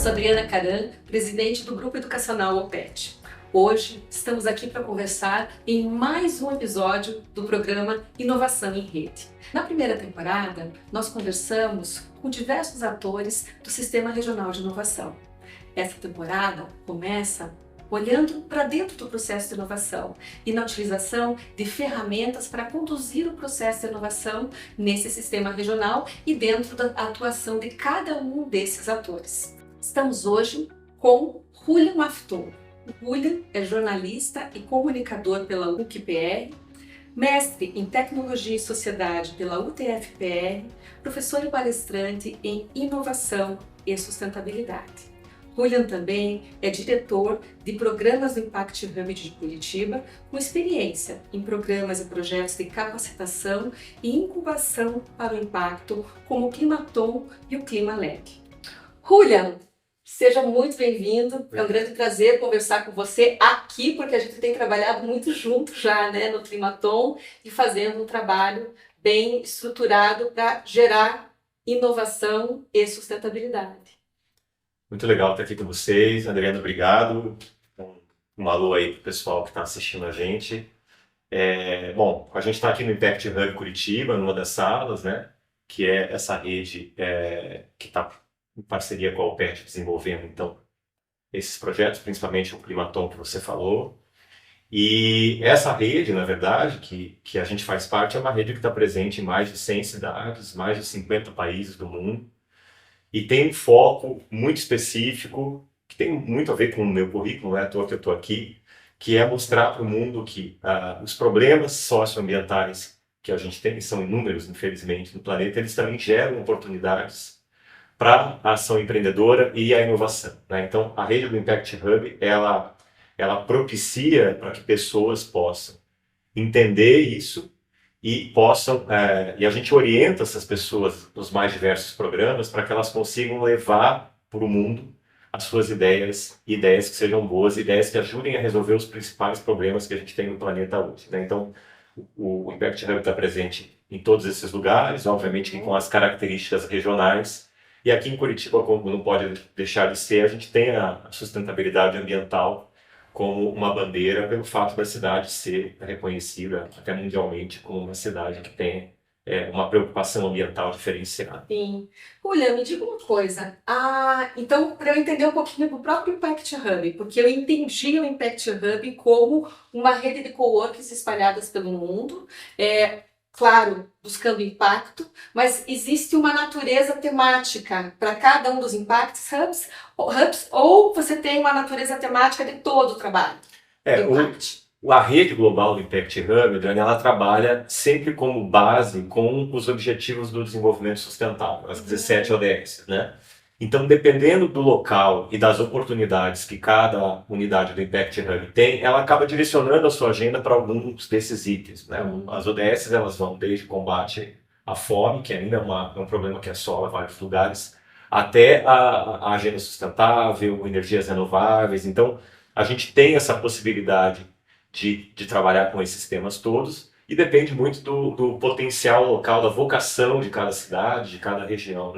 sou Adriana Caran, presidente do Grupo Educacional OPET. Hoje estamos aqui para conversar em mais um episódio do programa Inovação em Rede. Na primeira temporada, nós conversamos com diversos atores do Sistema Regional de Inovação. Essa temporada começa olhando para dentro do processo de inovação e na utilização de ferramentas para conduzir o processo de inovação nesse sistema regional e dentro da atuação de cada um desses atores. Estamos hoje com Julian Afton. O Julian é jornalista e comunicador pela UQPR, mestre em Tecnologia e Sociedade pela UTFPR, professor e palestrante em Inovação e Sustentabilidade. Julian também é diretor de programas do Impact Hub de Curitiba, com experiência em programas e projetos de capacitação e incubação para o impacto, como o Climaton e o Climalab. Julian, seja muito bem-vindo. É um grande prazer conversar com você aqui, porque a gente tem trabalhado muito junto já, no Climaton e fazendo um trabalho bem estruturado para gerar inovação e sustentabilidade. Muito legal estar aqui com vocês. Adriana, obrigado. Um alô aí para o pessoal que está assistindo a gente. Bom, a gente está aqui no Impact Hub Curitiba, numa das salas, que é essa rede que está em parceria com a OPET desenvolvendo, então, esses projetos, principalmente o Climaton que você falou. E essa rede, na verdade, que a gente faz parte, é uma rede que está presente em mais de 100 cidades, mais de 50 países do mundo. E tem um foco muito específico, que tem muito a ver com o meu currículo, não é à toa que eu estou aqui, que é mostrar para o mundo que os problemas socioambientais que a gente tem, são inúmeros, infelizmente, no planeta, eles também geram oportunidades para a ação empreendedora e a inovação. Então, a rede do Impact Hub, ela propicia para que pessoas possam entender isso e possam, e a gente orienta essas pessoas nos mais diversos programas para que elas consigam levar para o mundo as suas ideias que sejam boas, ideias que ajudem a resolver os principais problemas que a gente tem no planeta hoje. Então, o Impact Hub está presente em todos esses lugares, obviamente com as características regionais, e aqui em Curitiba, como não pode deixar de ser, a gente tem a sustentabilidade ambiental como uma bandeira pelo fato da cidade ser reconhecida até mundialmente como uma cidade que tem uma preocupação ambiental diferenciada. Sim. Julian, me diga uma coisa. Então, para eu entender um pouquinho do próprio Impact Hub, porque eu entendi o Impact Hub como uma rede de coworkings espalhadas pelo mundo, claro, buscando impacto, mas existe uma natureza temática para cada um dos Impact Hubs, ou você tem uma natureza temática de todo o trabalho? A rede global do Impact Hub, Adriana, ela trabalha sempre como base com os Objetivos do Desenvolvimento Sustentável, as 17 ODS, Então, dependendo do local e das oportunidades que cada unidade do Impact Hub tem, ela acaba direcionando a sua agenda para alguns desses itens. As ODS, elas vão desde combate à fome, que ainda é um problema que assola vários lugares, até a agenda sustentável, energias renováveis. Então, a gente tem essa possibilidade de trabalhar com esses temas todos e depende muito do potencial local, da vocação de cada cidade, de cada região,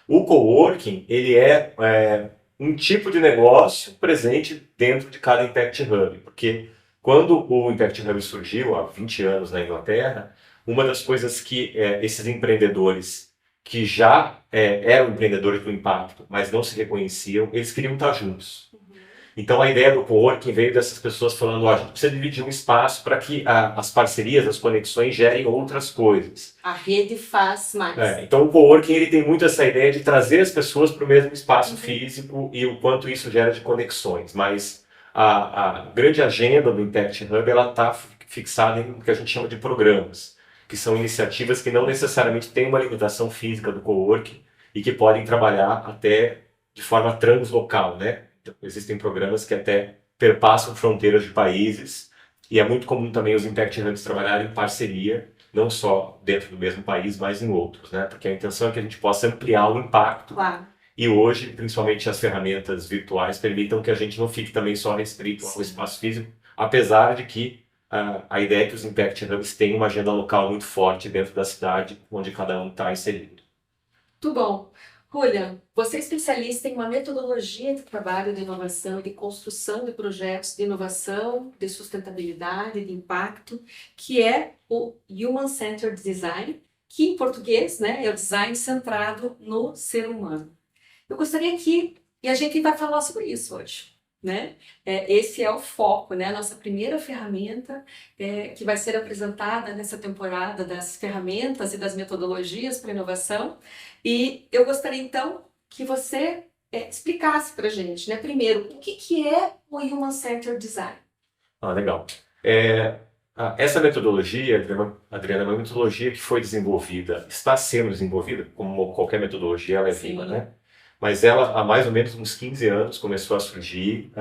O coworking, ele é um tipo de negócio presente dentro de cada Impact Hub, porque quando o Impact Hub surgiu, há 20 anos na Inglaterra, uma das coisas que esses empreendedores que já eram empreendedores do impacto, mas não se reconheciam, eles queriam estar juntos. Então, a ideia do coworking veio dessas pessoas falando, a gente precisa dividir um espaço para que as parcerias, as conexões gerem outras coisas. A rede faz mais. Então, o coworking ele tem muito essa ideia de trazer as pessoas para o mesmo espaço físico e o quanto isso gera de conexões. Mas a grande agenda do Impact Hub está fixada em o que a gente chama de programas, que são iniciativas que não necessariamente têm uma limitação física do coworking e que podem trabalhar até de forma translocal, Existem programas que até perpassam fronteiras de países e é muito comum também os Impact Hubs trabalharem em parceria, não só dentro do mesmo país, mas em outros, Porque a intenção é que a gente possa ampliar o impacto. Claro. E hoje, principalmente as ferramentas virtuais permitam que a gente não fique também só restrito ao espaço físico, apesar de que a ideia é que os Impact Hubs têm uma agenda local muito forte dentro da cidade, onde cada um está inserido. Muito bom. Julia, você é especialista em uma metodologia de trabalho de inovação e de construção de projetos de inovação, de sustentabilidade, de impacto, que é o Human Centered Design, que em português, né, é o design centrado no ser humano. Eu gostaria e a gente vai falar sobre isso hoje, né? Esse é o foco, né? A nossa primeira ferramenta que vai ser apresentada nessa temporada das ferramentas e das metodologias para inovação. E eu gostaria, então, que você explicasse para a gente, né? Primeiro, o que é o Human Centered Design? Legal. Essa metodologia, Adriana, é uma metodologia que foi desenvolvida, está sendo desenvolvida, como qualquer metodologia, ela é viva, né? Mas ela, há mais ou menos uns 15 anos, começou a surgir,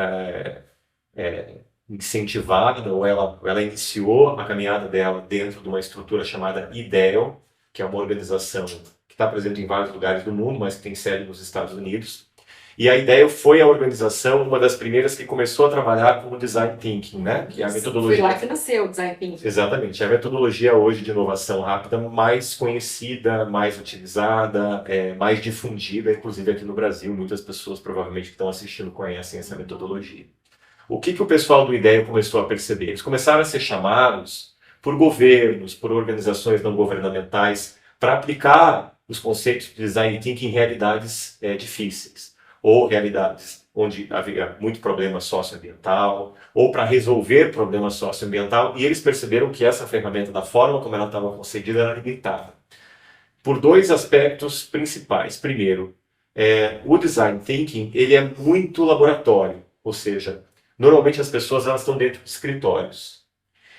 incentivada, ou ela iniciou a caminhada dela dentro de uma estrutura chamada IDEO, que é uma organização que está presente em vários lugares do mundo, mas que tem sede nos Estados Unidos. E a IDEO foi a organização, uma das primeiras que começou a trabalhar com o Design Thinking, né? Que é a metodologia... Foi lá que nasceu o Design Thinking. Exatamente. É a metodologia hoje de inovação rápida mais conhecida, mais utilizada, mais difundida, inclusive aqui no Brasil. Muitas pessoas provavelmente que estão assistindo conhecem essa metodologia. O que o pessoal do IDEO começou a perceber? Eles começaram a ser chamados por governos, por organizações não governamentais, para aplicar os conceitos de Design Thinking em realidades difíceis, ou realidades onde havia muito problema socioambiental, ou para resolver problema socioambiental, e eles perceberam que essa ferramenta, da forma como ela estava concebida, era limitada. Por dois aspectos principais. Primeiro, o Design Thinking ele é muito laboratório, ou seja, normalmente as pessoas elas estão dentro de escritórios.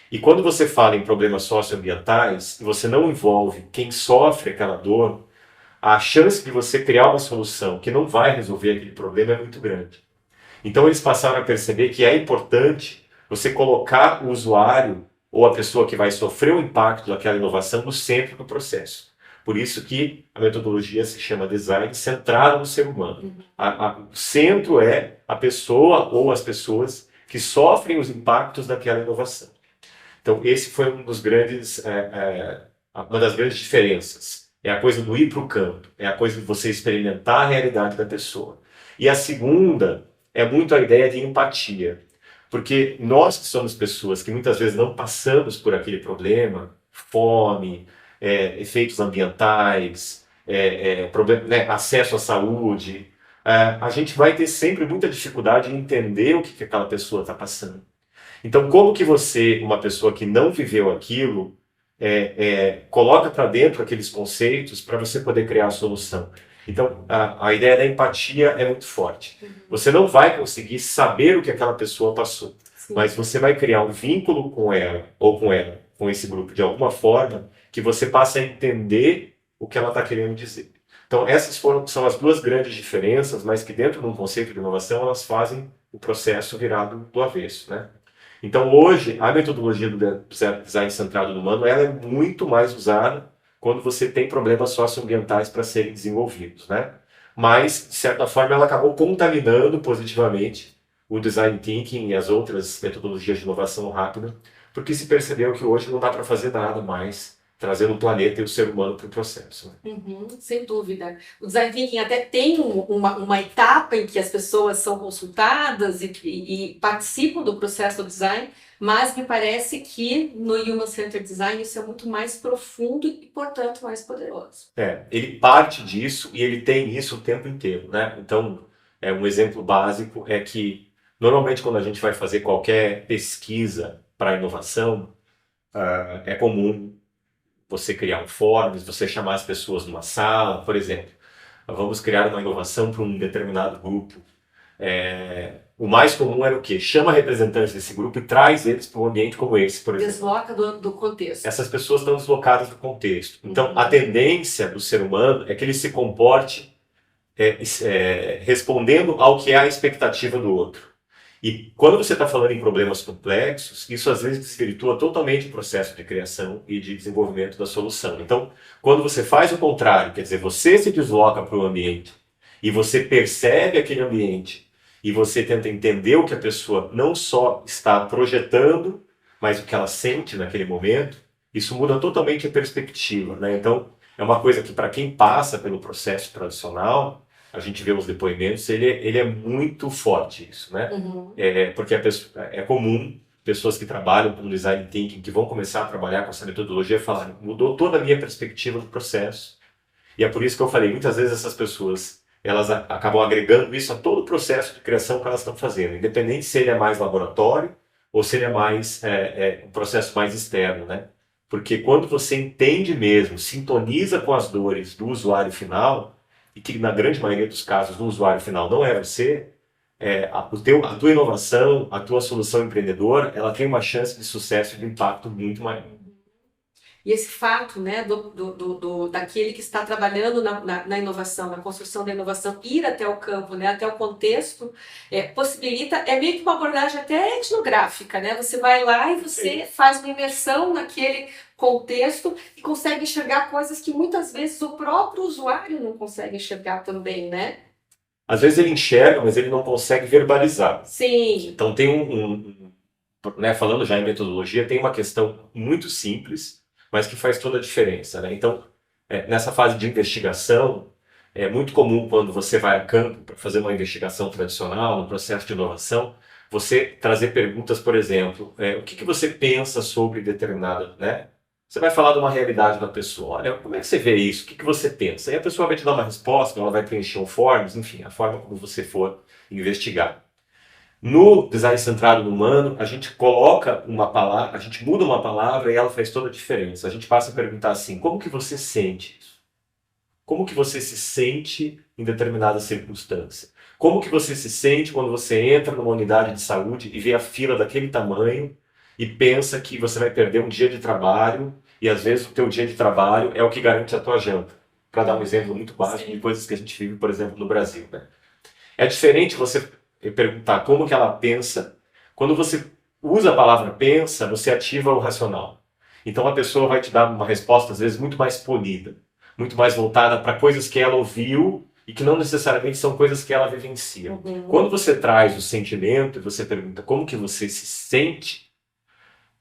E quando você fala em problemas socioambientais, e você não envolve quem sofre aquela dor, a chance de você criar uma solução que não vai resolver aquele problema é muito grande. Então eles passaram a perceber que é importante você colocar o usuário ou a pessoa que vai sofrer o impacto daquela inovação no centro do processo. Por isso que a metodologia se chama design centrado no ser humano. O centro é a pessoa ou as pessoas que sofrem os impactos daquela inovação. Então esse foi uma das grandes diferenças. É a coisa do ir para o campo, é a coisa de você experimentar a realidade da pessoa. E a segunda é muito a ideia de empatia. Porque nós que somos pessoas que muitas vezes não passamos por aquele problema, fome, efeitos ambientais, acesso à saúde, a gente vai ter sempre muita dificuldade em entender o que aquela pessoa está passando. Então, como que você, uma pessoa que não viveu aquilo, coloca para dentro aqueles conceitos para você poder criar a solução? Então, a ideia da empatia é muito forte. Você não vai conseguir saber o que aquela pessoa passou, mas você vai criar um vínculo com ela, ou com esse grupo, de alguma forma, que você passa a entender o que ela está querendo dizer. Então, essas são as duas grandes diferenças, mas que dentro de um conceito de inovação, elas fazem o processo virado do avesso, né? Então, hoje, a metodologia do design centrado no humano, ela é muito mais usada quando você tem problemas socioambientais para serem desenvolvidos, né? Mas, de certa forma, ela acabou contaminando positivamente o design thinking e as outras metodologias de inovação rápida, porque se percebeu que hoje não dá para fazer nada mais trazendo o planeta e o ser humano para o processo. Né? Sem dúvida. O design thinking até tem uma etapa em que as pessoas são consultadas e participam do processo do design, mas me parece que no Human Centered Design isso é muito mais profundo e, portanto, mais poderoso. Ele parte disso e ele tem isso o tempo inteiro, né? Então, um exemplo básico é que, normalmente, quando a gente vai fazer qualquer pesquisa para inovação, é comum você criar um fórum, você chamar as pessoas numa sala, por exemplo. Vamos criar uma inovação para um determinado grupo. O mais comum era o quê? Chama representantes desse grupo e traz eles para um ambiente como esse, por exemplo. Desloca do contexto. Essas pessoas estão deslocadas do contexto. Então, a tendência do ser humano é que ele se comporte respondendo ao que é a expectativa do outro. E quando você está falando em problemas complexos, isso às vezes desvirtua totalmente o processo de criação e de desenvolvimento da solução. Então, quando você faz o contrário, quer dizer, você se desloca para o ambiente e você percebe aquele ambiente e você tenta entender o que a pessoa não só está projetando, mas o que ela sente naquele momento, isso muda totalmente a perspectiva, né? Então, é uma coisa que, para quem passa pelo processo tradicional, a gente vê os depoimentos, ele é muito forte isso, né? Porque é comum pessoas que trabalham com design thinking, que vão começar a trabalhar com essa metodologia, falarem, mudou toda a minha perspectiva do processo. E é por isso que eu falei, muitas vezes essas pessoas, elas acabam agregando isso a todo o processo de criação que elas estão fazendo, independente se ele é mais laboratório ou se ele é mais um processo mais externo, né? Porque quando você entende mesmo, sintoniza com as dores do usuário final, e que na grande maioria dos casos o usuário final não é você, a tua inovação, a tua solução empreendedora, ela tem uma chance de sucesso e de impacto muito maior. E esse fato, né, daquele que está trabalhando na inovação, na construção da inovação, ir até o campo, né, até o contexto, possibilita, é meio que uma abordagem até etnográfica, né? Você vai lá e você faz uma imersão naquele contexto e consegue enxergar coisas que muitas vezes o próprio usuário não consegue enxergar também, né? Às vezes ele enxerga, mas ele não consegue verbalizar. Sim. Então tem né, falando já em metodologia, tem uma questão muito simples, mas que faz toda a diferença, né? Então, nessa fase de investigação, é muito comum quando você vai a campo para fazer uma investigação tradicional, no processo de inovação, você trazer perguntas, por exemplo, o que você pensa sobre determinada, né? Você vai falar de uma realidade da pessoa, olha, como é que você vê isso? O que você pensa? E a pessoa vai te dar uma resposta, ela vai preencher um forms, enfim, a forma como você for investigar. No design centrado no humano, a gente coloca uma palavra, a gente muda uma palavra e ela faz toda a diferença. A gente passa a perguntar assim, como que você sente isso? Como que você se sente em determinada circunstância? Como que você se sente quando você entra numa unidade de saúde e vê a fila daquele tamanho e pensa que você vai perder um dia de trabalho e às vezes o teu dia de trabalho é o que garante a tua janta? Para dar um exemplo muito básico de coisas que a gente vive, por exemplo, no Brasil, né? É diferente você perguntar como que ela pensa. Quando você usa a palavra pensa, você ativa o racional. Então a pessoa vai te dar uma resposta, às vezes, muito mais polida, muito mais voltada para coisas que ela ouviu e que não necessariamente são coisas que ela vivencia. Quando você traz o sentimento e você pergunta como que você se sente,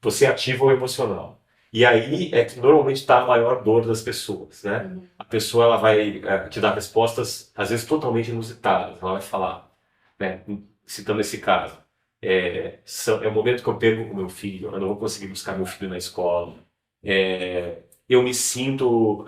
você ativa o emocional. E aí é que normalmente está a maior dor das pessoas, né? A pessoa ela vai te dar respostas, às vezes, totalmente inusitadas. Ela vai falar, né, citando esse caso, é o momento que eu perco o meu filho, eu não vou conseguir buscar meu filho na escola, eu me sinto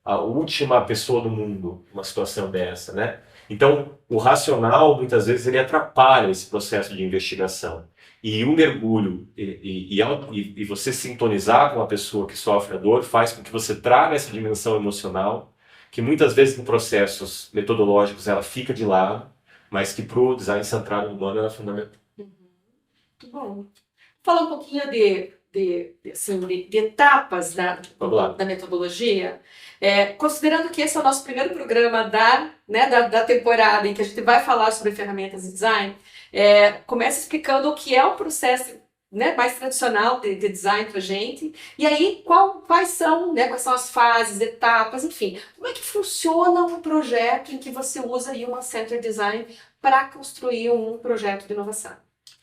a última pessoa do mundo numa situação dessa, né? Então, o racional, muitas vezes, ele atrapalha esse processo de investigação. E o mergulho e você sintonizar com a pessoa que sofre a dor faz com que você traga essa dimensão emocional, que muitas vezes em processos metodológicos ela fica de lado, mas que para o design centrado no humano ela é fundamental. Muito bom. Falar um pouquinho de etapas da metodologia, considerando que esse é o nosso primeiro programa da temporada em que a gente vai falar sobre ferramentas de design, começa explicando o que é o processo, né, mais tradicional de design para a gente, e aí quais são as fases, etapas, enfim, como é que funciona um projeto em que você usa Human Centered Design para construir um projeto de inovação.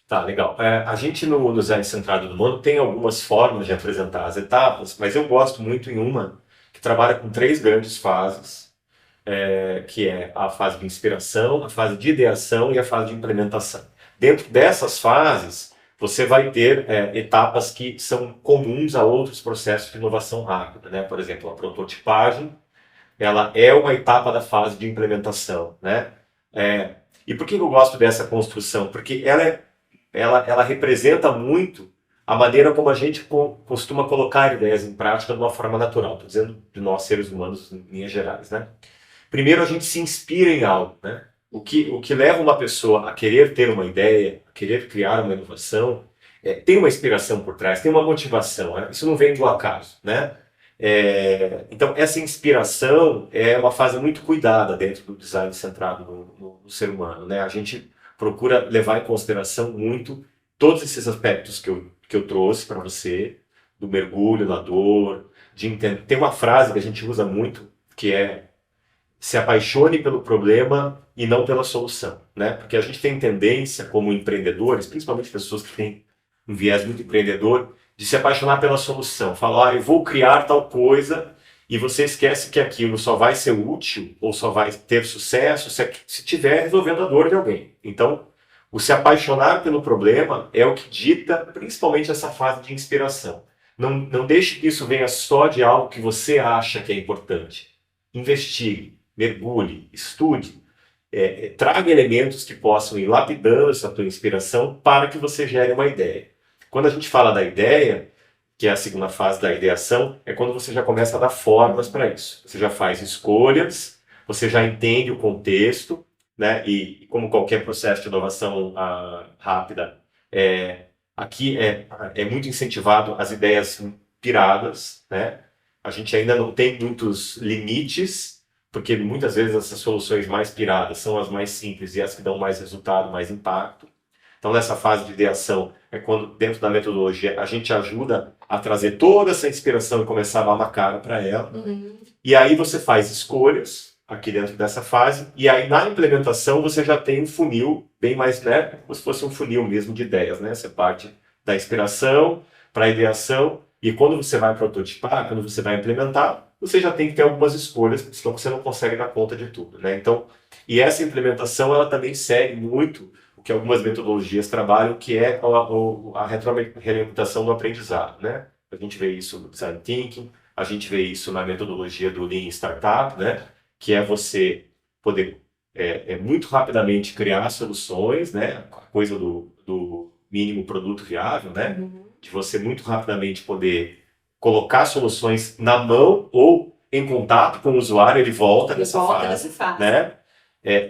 Tá, legal. A gente no design centrado no humano tem algumas formas de apresentar as etapas, mas eu gosto muito em uma que trabalha com 3 grandes fases, que é a fase de inspiração, a fase de ideação e a fase de implementação. Dentro dessas fases, você vai ter etapas que são comuns a outros processos de inovação rápida, né? Por exemplo, a prototipagem, ela é uma etapa da fase de implementação, né? E por que eu gosto dessa construção? Porque ela representa muito a maneira como a gente costuma colocar ideias em prática de uma forma natural. Estou dizendo de nós, seres humanos, em linhas gerais, né? Primeiro, a gente se inspira em algo, né? O que leva uma pessoa a querer ter uma ideia, a querer criar uma inovação, tem uma inspiração por trás, tem uma motivação, né? Isso não vem do acaso, né? Então, essa inspiração é uma fase muito cuidada dentro do design centrado no ser humano, né? A gente procura levar em consideração muito todos esses aspectos que eu trouxe para você, do mergulho na dor, de entender. Tem uma frase que a gente usa muito, que é se apaixone pelo problema e não pela solução, né? Porque a gente tem tendência, como empreendedores, principalmente pessoas que têm um viés muito empreendedor, de se apaixonar pela solução. Falar, eu vou criar tal coisa e você esquece que aquilo só vai ser útil ou só vai ter sucesso se estiver resolvendo a dor de alguém. Então, o se apaixonar pelo problema é o que dita principalmente essa fase de inspiração. Não deixe que isso venha só de algo que você acha que é importante. Investigue, mergulhe, estude, traga elementos que possam ir lapidando essa tua inspiração para que você gere uma ideia. Quando a gente fala da ideia, que é a segunda fase da ideação, é quando você já começa a dar formas para isso. Você já faz escolhas, você já entende o contexto, né? E como qualquer processo de inovação rápida, aqui é muito incentivado as ideias piradas, né? A gente ainda não tem muitos limites, porque muitas vezes essas soluções mais piradas são as mais simples e as que dão mais resultado, mais impacto. Então, nessa fase de ideação, é quando, dentro da metodologia, a gente ajuda a trazer toda essa inspiração e começar a dar uma cara para ela. E aí você faz escolhas aqui dentro dessa fase, e aí na implementação você já tem um funil bem mais, né, como se fosse um funil mesmo de ideias, né? Você parte da inspiração para a ideação, e quando você vai prototipar, quando você vai implementar, você já tem que ter algumas escolhas, senão você não consegue dar conta de tudo, né? Então, e essa implementação, ela também segue muito o que algumas metodologias trabalham, que é a retroalimentação do aprendizado, né? A gente vê isso no Design Thinking, a gente vê isso na metodologia do Lean Startup, né? Que é você poder muito rapidamente criar soluções, né? A coisa do mínimo produto viável, né? De você muito rapidamente poder colocar soluções na mão ou em contato com o usuário, ele volta nessa fase, né?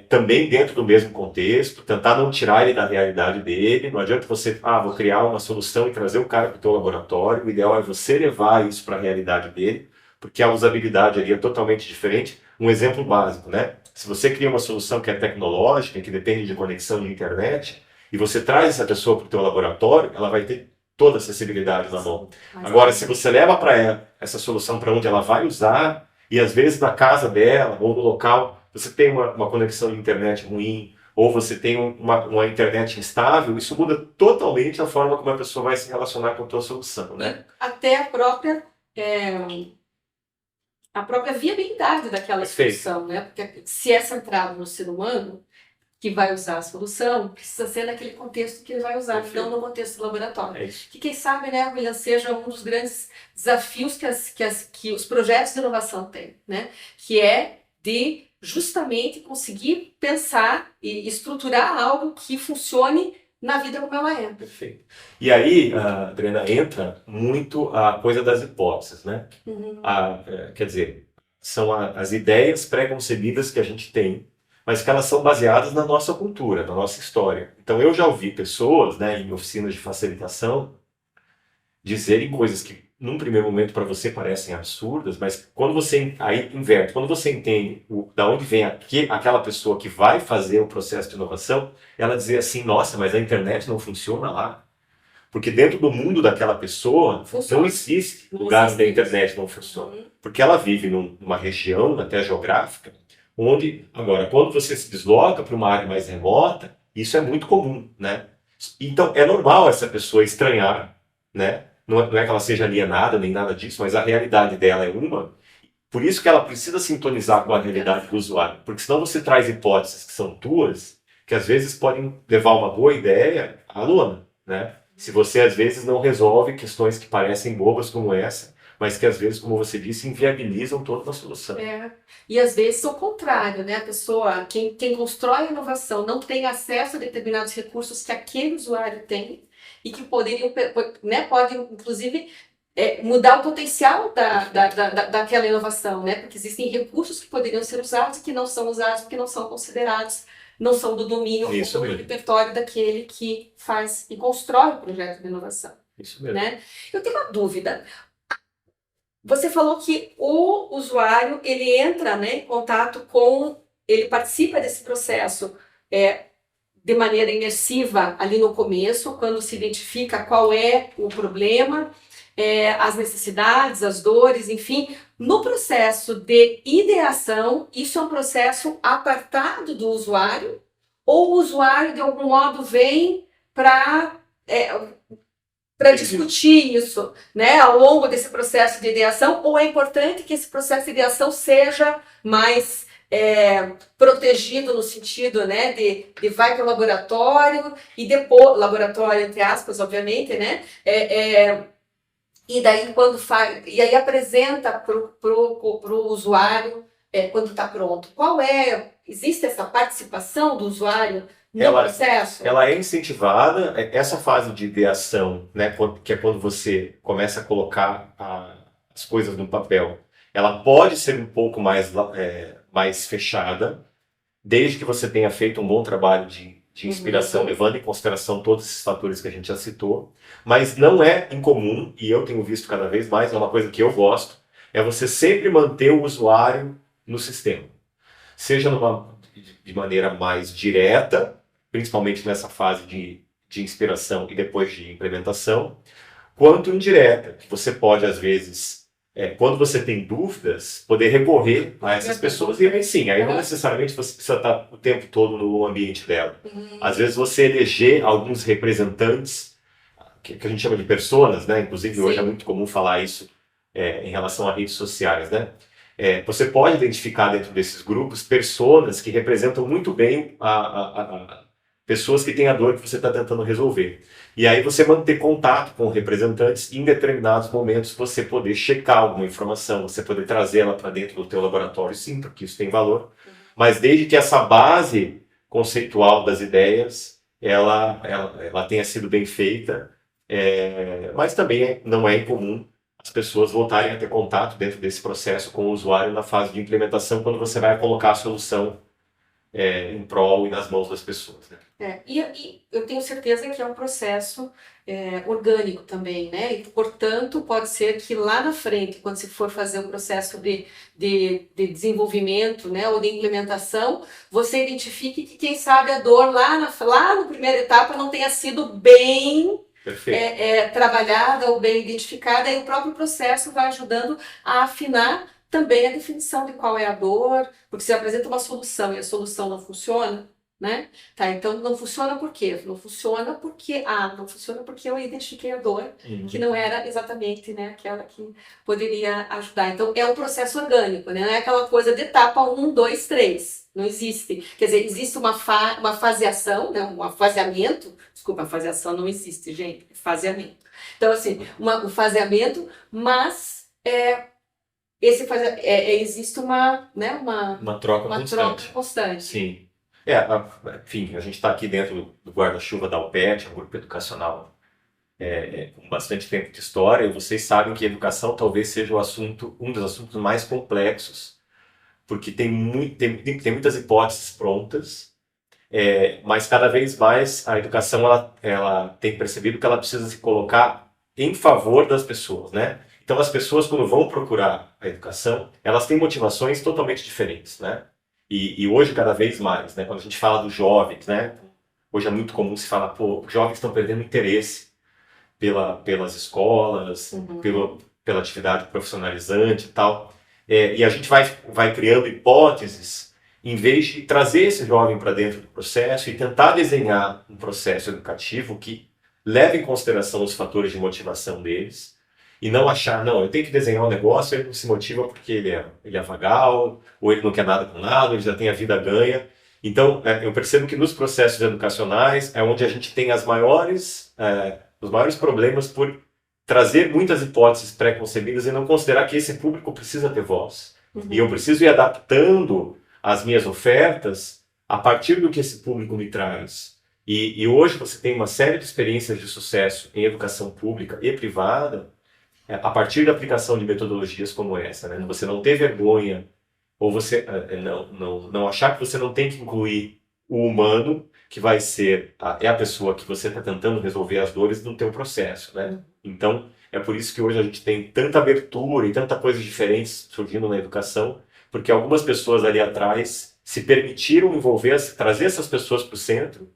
Também dentro do mesmo contexto, tentar não tirar ele da realidade dele. Não adianta você, vou criar uma solução e trazer o cara para o teu laboratório. O ideal é você levar isso para a realidade dele, porque a usabilidade ali é totalmente diferente. Um exemplo básico, né? Se você cria uma solução que é tecnológica, que depende de conexão de internet, e você traz essa pessoa para o teu laboratório, ela vai ter toda a acessibilidade na mão. Agora, se você leva para ela essa solução para onde ela vai usar, e às vezes na casa dela ou no local você tem uma conexão de internet ruim, ou você tem uma internet instável, isso muda totalmente a forma como a pessoa vai se relacionar com a tua solução, né? Até a própria viabilidade daquela solução, né? Porque se é centrado no ser humano que vai usar a solução, precisa ser naquele contexto que ele vai usar, não no contexto do laboratório. Que quem sabe, né, William, seja um dos grandes desafios que os projetos de inovação têm, né? Que é de justamente conseguir pensar e estruturar algo que funcione na vida como ela é. Perfeito. E aí, Adriana, entra muito a coisa das hipóteses, né? Quer dizer, são as ideias pré-concebidas que a gente tem, mas que elas são baseadas na nossa cultura, na nossa história. Então, eu já ouvi pessoas, né, em oficinas de facilitação, dizerem coisas que, num primeiro momento, para você parecem absurdas, mas quando você aí inverte, quando você entende da onde vem aquela pessoa que vai fazer o processo de inovação, ela dizer assim, nossa, mas a internet não funciona lá. Porque dentro do mundo daquela pessoa não existe lugar onde a internet não funciona. Porque ela vive numa região, até geográfica, onde, agora, quando você se desloca para uma área mais remota, isso é muito comum, né? Então, é normal essa pessoa estranhar, né? Não é que ela seja alienada nem nada disso, mas a realidade dela é uma. Por isso que ela precisa sintonizar com a realidade do usuário. Porque senão você traz hipóteses que são tuas, que às vezes podem levar uma boa ideia à lona, né? Se você às vezes não resolve questões que parecem bobas como essa, mas que às vezes, como você disse, inviabilizam toda a solução. E às vezes o contrário, né? A pessoa, quem constrói a inovação não tem acesso a determinados recursos que aquele usuário tem e que poderiam, né, pode inclusive mudar o potencial daquela inovação, né? Porque existem recursos que poderiam ser usados e que não são usados porque não são considerados, não são do domínio ou do repertório daquele que faz e constrói o projeto de inovação. Isso mesmo. Né? Eu tenho uma dúvida. Você falou que o usuário, ele entra, né, em contato ele participa desse processo de maneira imersiva ali no começo, quando se identifica qual é o problema, as necessidades, as dores, enfim. No processo de ideação, isso é um processo apartado do usuário, ou o usuário, de algum modo, vem para para discutir isso, né, ao longo desse processo de ideação, ou é importante que esse processo de ideação seja mais protegido no sentido, né, de vai para o laboratório e depois, laboratório entre aspas, obviamente, né, e daí quando faz, e aí apresenta pro usuário quando está pronto. Existe essa participação do usuário no processo? Ela é incentivada, essa fase de ideação, né, que é quando você começa a colocar as coisas no papel, ela pode ser um pouco mais fechada, desde que você tenha feito um bom trabalho de inspiração, levando em consideração todos esses fatores que a gente já citou, mas não é incomum, e eu tenho visto cada vez mais, é uma coisa que eu gosto, é você sempre manter o usuário no sistema. Seja de maneira mais direta, principalmente nessa fase de inspiração e depois de implementação, quanto indireta, que você pode, às vezes, quando você tem dúvidas, poder recorrer a essas pessoas. E aí sim, aí não necessariamente você precisa estar o tempo todo no ambiente dela. Às vezes você eleger alguns representantes, que a gente chama de personas, né? Inclusive hoje é muito comum falar isso em relação a redes sociais, né? Você pode identificar dentro desses grupos personas que representam muito bem pessoas que têm a dor que você está tentando resolver. E aí você manter contato com representantes e em determinados momentos você poder checar alguma informação, você poder trazê-la para dentro do teu laboratório, sim, porque isso tem valor. Mas desde que essa base conceitual das ideias, ela tenha sido bem feita, mas também não é incomum as pessoas voltarem a ter contato dentro desse processo com o usuário na fase de implementação, quando você vai colocar a solução em prol e nas mãos das pessoas, né? E eu tenho certeza que é um processo orgânico também, né? E, portanto, pode ser que lá na frente, quando se for fazer um processo de desenvolvimento, né, ou de implementação, você identifique que, quem sabe, a dor lá na primeira etapa não tenha sido bem trabalhada ou bem identificada, e o próprio processo vai ajudando a afinar também a definição de qual é a dor, porque você apresenta uma solução e a solução não funciona, né? Tá, então não funciona por quê? Não funciona porque eu identifiquei a dor, que não era exatamente, né, aquela que poderia ajudar. Então é um processo orgânico, né? Não é aquela coisa de etapa 1, 2, 3. Não existe. Quer dizer, existe uma faseação, né, um faseamento. Desculpa, a faseação não existe, gente. É faseamento. Então, assim, um faseamento, mas existe uma troca constante. Sim. Enfim, a gente está aqui dentro do guarda-chuva da UPET, um grupo educacional com bastante tempo de história, e vocês sabem que a educação talvez seja um dos assuntos mais complexos, porque tem muitas hipóteses prontas, mas cada vez mais a educação ela tem percebido que ela precisa se colocar em favor das pessoas, né? Então as pessoas, quando vão procurar a educação, elas têm motivações totalmente diferentes, né? E hoje cada vez mais, né? Quando a gente fala dos jovens, né? Hoje é muito comum se falar, os jovens estão perdendo interesse pelas escolas, pela atividade profissionalizante e tal. E a gente vai criando hipóteses, em vez de trazer esse jovem para dentro do processo e tentar desenhar um processo educativo que leve em consideração os fatores de motivação deles, e não achar, não, eu tenho que desenhar um negócio, ele não se motiva porque ele é vagal, ou ele não quer nada com nada, ele já tem a vida ganha. Então, eu percebo que nos processos educacionais é onde a gente tem os maiores problemas por trazer muitas hipóteses pré-concebidas e não considerar que esse público precisa ter voz. E eu preciso ir adaptando as minhas ofertas a partir do que esse público me traz. E hoje você tem uma série de experiências de sucesso em educação pública e privada, a partir da aplicação de metodologias como essa, né? Você não ter vergonha, ou você não achar que você não tem que incluir o humano, que vai ser a pessoa que você está tentando resolver as dores no teu processo, né? Então, é por isso que hoje a gente tem tanta abertura e tanta coisa diferente surgindo na educação, porque algumas pessoas ali atrás se permitiram trazer essas pessoas para o centro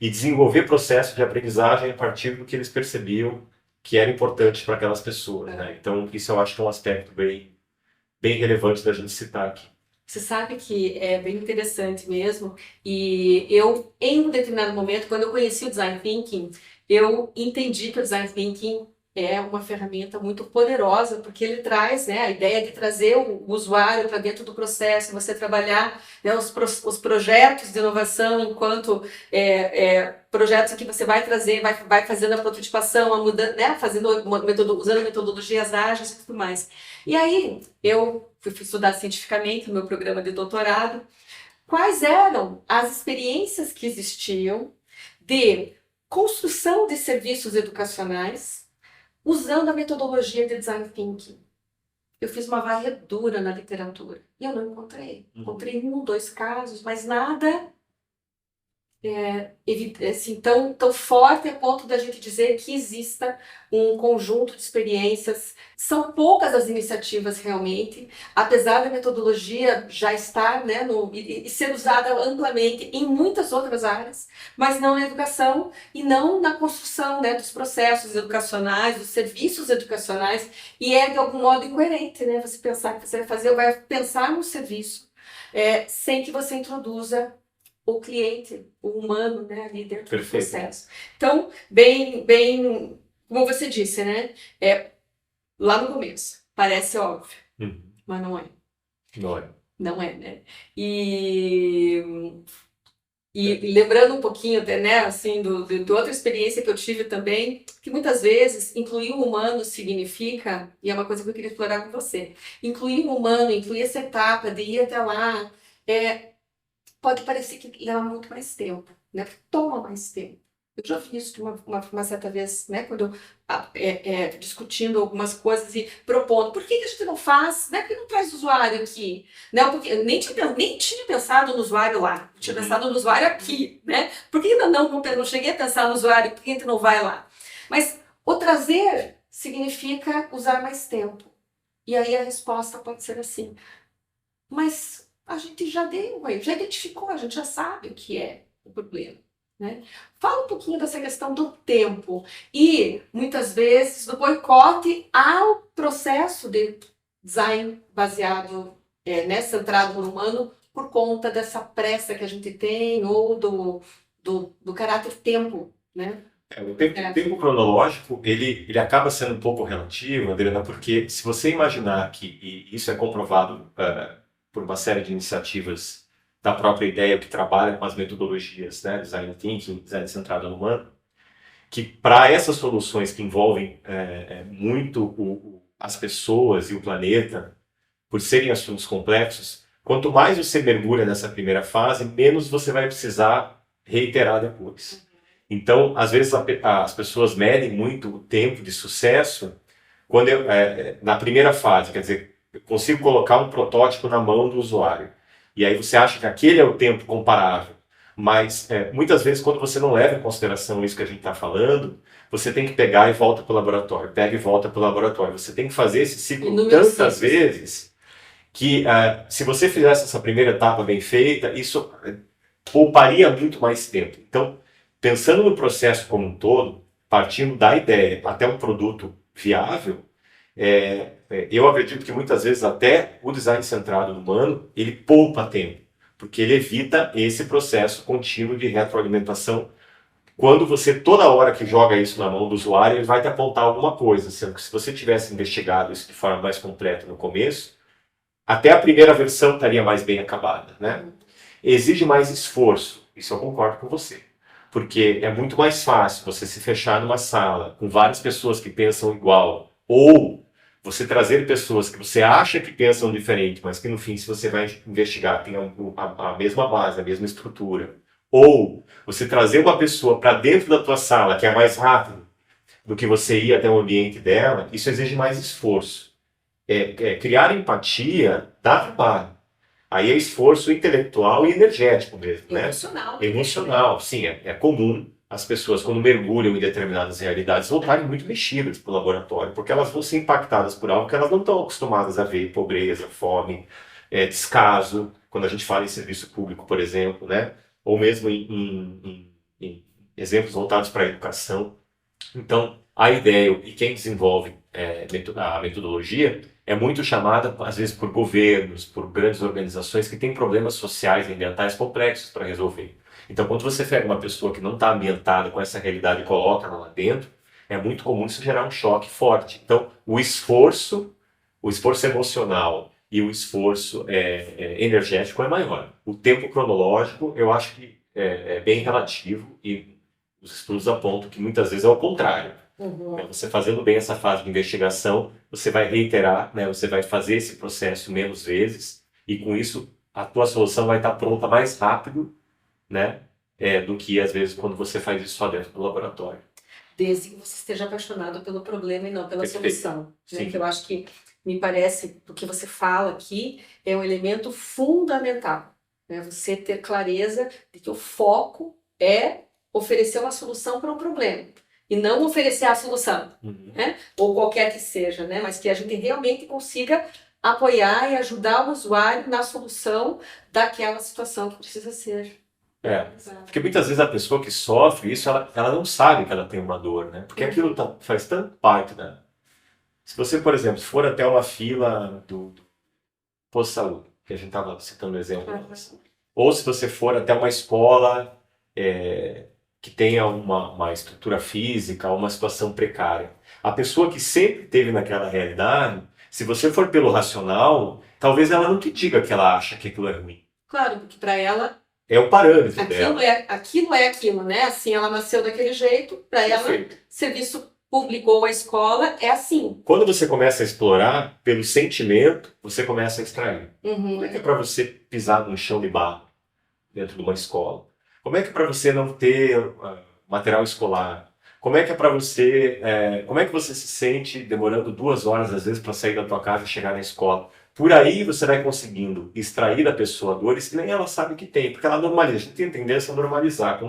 e desenvolver processos de aprendizagem a partir do que eles percebiam que era importante para aquelas pessoas, né? Então, isso eu acho que é um aspecto bem relevante da gente citar aqui. Você sabe que é bem interessante mesmo, e eu, em um determinado momento, quando eu conheci o Design Thinking, eu entendi que o Design Thinking é uma ferramenta muito poderosa, porque ele traz, né, a ideia de trazer o usuário para dentro do processo, você trabalhar, né, os projetos de inovação enquanto projetos que você vai trazer, vai fazendo a prototipação, né, usando metodologias ágeis e tudo mais. E aí, eu fui estudar cientificamente no meu programa de doutorado, quais eram as experiências que existiam de construção de serviços educacionais usando a metodologia de Design Thinking. Eu fiz uma varredura na literatura e eu não encontrei. Encontrei 1 ou 2 casos, mas nada assim, tão forte a ponto da gente dizer que exista um conjunto de experiências. São poucas as iniciativas realmente, apesar da metodologia já estar, né, e ser usada amplamente em muitas outras áreas, mas não na educação e não na construção, né, dos processos educacionais, dos serviços educacionais, e é de algum modo incoerente, né, você pensar que você vai pensar num serviço sem que você introduza o cliente, o humano, né, ali dentro do processo. Então, bem, como você disse, né, lá no começo, parece óbvio, mas não é. Não é, né? E lembrando um pouquinho, né, assim, de outra experiência que eu tive também, que muitas vezes incluir o humano significa, e é uma coisa que eu queria explorar com você, incluir o humano, incluir essa etapa de ir até lá, pode parecer que leva muito mais tempo, né? Toma mais tempo. Eu já vi isso uma certa vez, né? Quando discutindo algumas coisas e propondo, por que a gente não faz, né? Por que não traz o usuário aqui? Né? Porque eu nem tinha pensado no usuário lá, tinha pensado no usuário aqui, né? Por que ainda não cheguei a pensar no usuário, por que a gente não vai lá? Mas o trazer significa usar mais tempo. E aí a resposta pode ser assim, mas a gente já já identificou, a gente já sabe o que é o problema, né? Fala um pouquinho dessa questão do tempo e, muitas vezes, do boicote ao processo de design baseado, centrado no humano, por conta dessa pressa que a gente tem ou do caráter tempo, né? O tempo cronológico, ele acaba sendo um pouco relativo, Adriana, porque se você imaginar que, e isso é comprovado por uma série de iniciativas da própria ideia que trabalha com as metodologias, né, design thinking, design centrado no humano, que para essas soluções que envolvem muito as pessoas e o planeta, por serem assuntos complexos, quanto mais você mergulha nessa primeira fase, menos você vai precisar reiterar depois. Então, às vezes as pessoas medem muito o tempo de sucesso quando na primeira fase, quer dizer, eu consigo colocar um protótipo na mão do usuário. E aí você acha que aquele é o tempo comparável. Mas muitas vezes, quando você não leva em consideração isso que a gente está falando, você tem que pegar e volta para o laboratório, pega e volta para o laboratório. Você tem que fazer esse ciclo tantas vezes que se você fizesse essa primeira etapa bem feita, isso pouparia muito mais tempo. Então, pensando no processo como um todo, partindo da ideia até um produto viável, eu acredito que muitas vezes até o design centrado no humano, ele poupa tempo, porque ele evita esse processo contínuo de retroalimentação. Quando você, toda hora que joga isso na mão do usuário, ele vai te apontar alguma coisa, sendo que se você tivesse investigado isso de forma mais completa no começo, até a primeira versão estaria mais bem acabada, né? Exige mais esforço, isso eu concordo com você, porque é muito mais fácil você se fechar numa sala com várias pessoas que pensam igual, ou você trazer pessoas que você acha que pensam diferente, mas que no fim, se você vai investigar, tem a mesma base, a mesma estrutura. Ou você trazer uma pessoa para dentro da tua sala, que é mais rápido do que você ir até o ambiente dela, isso exige mais esforço. Criar empatia dá trabalho. Aí é esforço intelectual e energético mesmo, né? Emocional. Emocional, sim, é comum as pessoas, quando mergulham em determinadas realidades, voltarem muito mexidas para o laboratório, porque elas vão ser impactadas por algo que elas não estão acostumadas a ver: pobreza, fome, descaso, quando a gente fala em serviço público, por exemplo, né? Ou mesmo em exemplos voltados para a educação. Então, a ideia, e quem desenvolve a metodologia, é muito chamada, às vezes, por governos, por grandes organizações que têm problemas sociais e ambientais complexos para resolver. Então, quando você pega uma pessoa que não está ambientada com essa realidade e coloca ela lá dentro, é muito comum isso gerar um choque forte. Então, o esforço emocional e o esforço energético é maior. O tempo cronológico, eu acho que é bem relativo e os estudos apontam que muitas vezes é o contrário. Uhum. Você fazendo bem essa fase de investigação, você vai reiterar, né? Você vai fazer esse processo menos vezes e com isso a tua solução vai estar pronta mais rápido, né? Do que às vezes quando você faz isso só dentro do laboratório. Desde que você esteja apaixonado pelo problema e não pela Perfeito. solução. Né? Sim. Que eu acho que, me parece, o que você fala aqui é um elemento fundamental. Né? Você ter clareza de que o foco é oferecer uma solução para um problema. E não oferecer a solução, Uhum. né? Ou qualquer que seja, né? Mas que a gente realmente consiga apoiar e ajudar o usuário na solução daquela situação que precisa ser. Exato. Porque muitas vezes a pessoa que sofre isso, ela não sabe que ela tem uma dor, né? Porque aquilo faz tanto parte, né? Se você, por exemplo, for até uma fila do posto de saúde, que a gente estava citando o exemplo, ou se você for até uma escola que tenha uma estrutura física, uma situação precária, a pessoa que sempre teve naquela realidade, se você for pelo racional, talvez ela não te diga que ela acha que aquilo é ruim. Claro, porque para ela é o parâmetro dela. Aquilo é aquilo, né? Assim, ela nasceu daquele jeito, para ela, serviço público ou a escola é assim. Quando você começa a explorar pelo sentimento, você começa a extrair. Como é que é para você pisar num chão de barro dentro de uma escola? Como é que é para você não ter material escolar? Como é que é para você... como é que você se sente demorando 2 horas, às vezes, para sair da tua casa e chegar na escola? Por aí você vai conseguindo extrair da pessoa dores que nem ela sabe que tem, porque ela normaliza. A gente tem tendência a normalizar.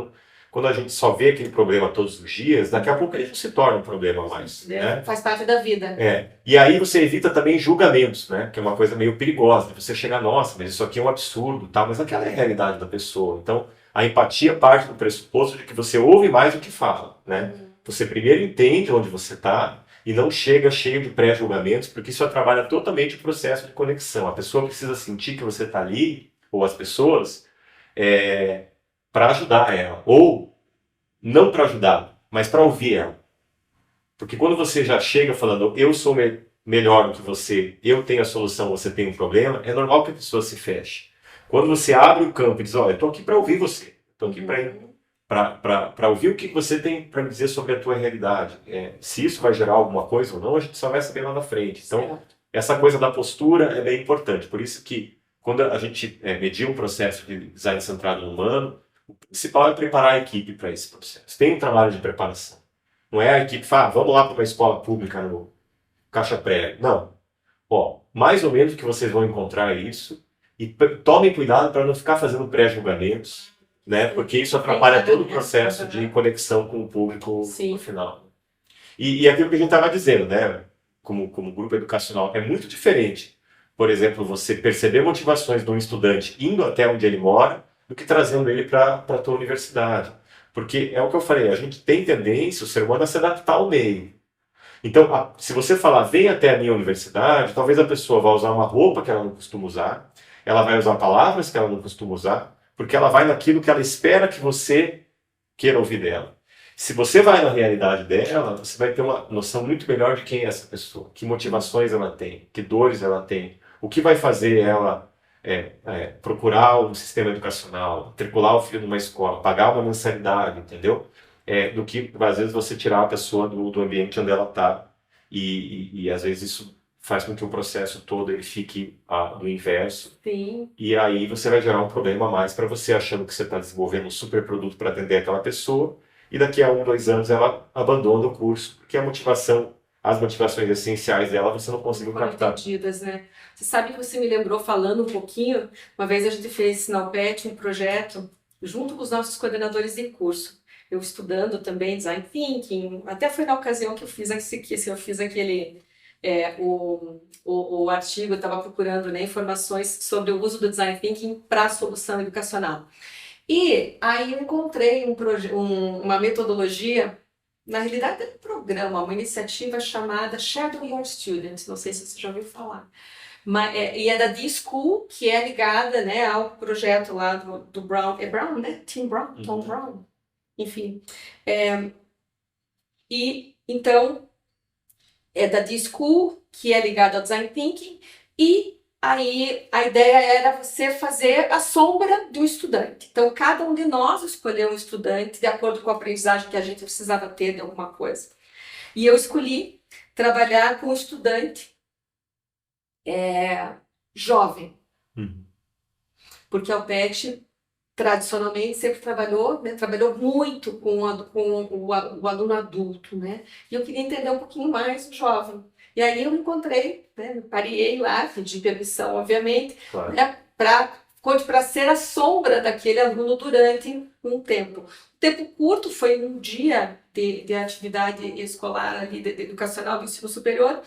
Quando a gente só vê aquele problema todos os dias, daqui a pouco ele não se torna um problema mais. Né? Faz parte da vida. E aí você evita também julgamentos, né? Que é uma coisa meio perigosa. Você chega, nossa, mas isso aqui é um absurdo, tá? Mas aquela é a realidade da pessoa. Então, a empatia parte do pressuposto de que você ouve mais do que fala. Né? Você primeiro entende onde você está, e não chega cheio de pré-julgamentos, porque isso atrapalha totalmente o processo de conexão. A pessoa precisa sentir que você está ali, ou as pessoas, para ajudar ela. Ou não para ajudar, mas para ouvir ela. Porque quando você já chega falando, eu sou melhor do que você, eu tenho a solução, você tem um problema, é normal que a pessoa se feche. Quando você abre o campo e diz, olha, eu estou aqui para ouvir você, estou aqui para ouvir o que você tem para me dizer sobre a tua realidade. Se isso vai gerar alguma coisa ou não, a gente só vai saber lá na frente. Então, essa coisa da postura é bem importante. Por isso que, quando a gente media um processo de design centrado no humano, o principal é preparar a equipe para esse processo. Tem um trabalho de preparação. Não é a equipe fala, vamos lá para uma escola pública no Caixa Prego. Não. Mais ou menos que vocês vão encontrar isso, e tomem cuidado para não ficar fazendo pré-julgamentos, né? Porque isso atrapalha todo o processo de conexão com o público no final. E aquilo que a gente estava dizendo, né? Como grupo educacional, é muito diferente. Por exemplo, você perceber motivações de um estudante indo até onde ele mora, do que trazendo ele para a tua universidade. Porque é o que eu falei, a gente tem tendência, o ser humano, a se adaptar ao meio. Então, se você falar, vem até a minha universidade, talvez a pessoa vá usar uma roupa que ela não costuma usar, ela vai usar palavras que ela não costuma usar, porque ela vai naquilo que ela espera que você queira ouvir dela. Se você vai na realidade dela, você vai ter uma noção muito melhor de quem é essa pessoa, que motivações ela tem, que dores ela tem, o que vai fazer ela procurar um sistema educacional, matricular o filho numa escola, pagar uma mensalidade, entendeu? Do que, às vezes, você tirar a pessoa do ambiente onde ela está. E às vezes, isso faz com que o processo todo ele fique do inverso. Sim. E aí você vai gerar um problema a mais para você, achando que você está desenvolvendo um super produto para atender aquela pessoa, e daqui a 1, 2 anos ela abandona o curso, porque as motivações essenciais dela você não conseguiu captar. Entendidas, né? Você sabe que você me lembrou falando um pouquinho, uma vez a gente fez na UPET um projeto junto com os nossos coordenadores de curso. Eu estudando também Design Thinking, até foi na ocasião que eu fiz aquele... o artigo, eu estava procurando, né, informações sobre o uso do Design Thinking para a solução educacional. E aí eu encontrei uma metodologia, na realidade é um programa, uma iniciativa chamada Shadow Your Student, não sei se você já ouviu falar. E é da D-School, que é ligada, né, ao projeto lá do Brown. É Brown, né? Tim Brown, Tom Brown. Enfim. E então é da D-School, que é ligada ao Design Thinking, e aí a ideia era você fazer a sombra do estudante. Então, cada um de nós escolheu um estudante de acordo com a aprendizagem que a gente precisava ter de alguma coisa. E eu escolhi trabalhar com um estudante jovem, porque a UPET tradicionalmente sempre trabalhou, né, trabalhou muito com o aluno adulto, né? E eu queria entender um pouquinho mais o jovem. E aí eu me encontrei, né, me pareei lá, pedi permissão, obviamente, Claro. né, para ser a sombra daquele aluno durante um tempo. O tempo curto foi um dia de atividade escolar, ali, de educacional do ensino superior,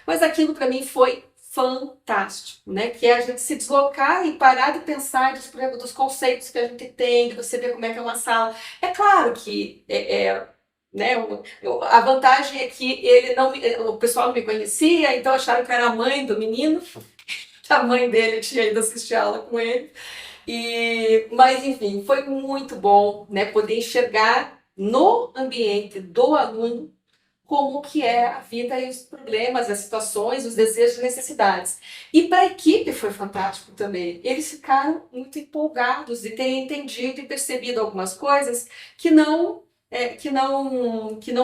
mas aquilo para mim foi fantástico, né? Que é a gente se deslocar e parar de pensar dos conceitos que a gente tem, de você ver como é que é uma sala. É claro que né, a vantagem é que o pessoal não me conhecia, então acharam que eu era a mãe do menino, a mãe dele tinha ido assistir a aula com ele. Mas enfim, foi muito bom, né, poder enxergar no ambiente do aluno como que é a vida e os problemas, as situações, os desejos e necessidades. E para a equipe foi fantástico também. Eles ficaram muito empolgados de terem entendido e percebido algumas coisas que não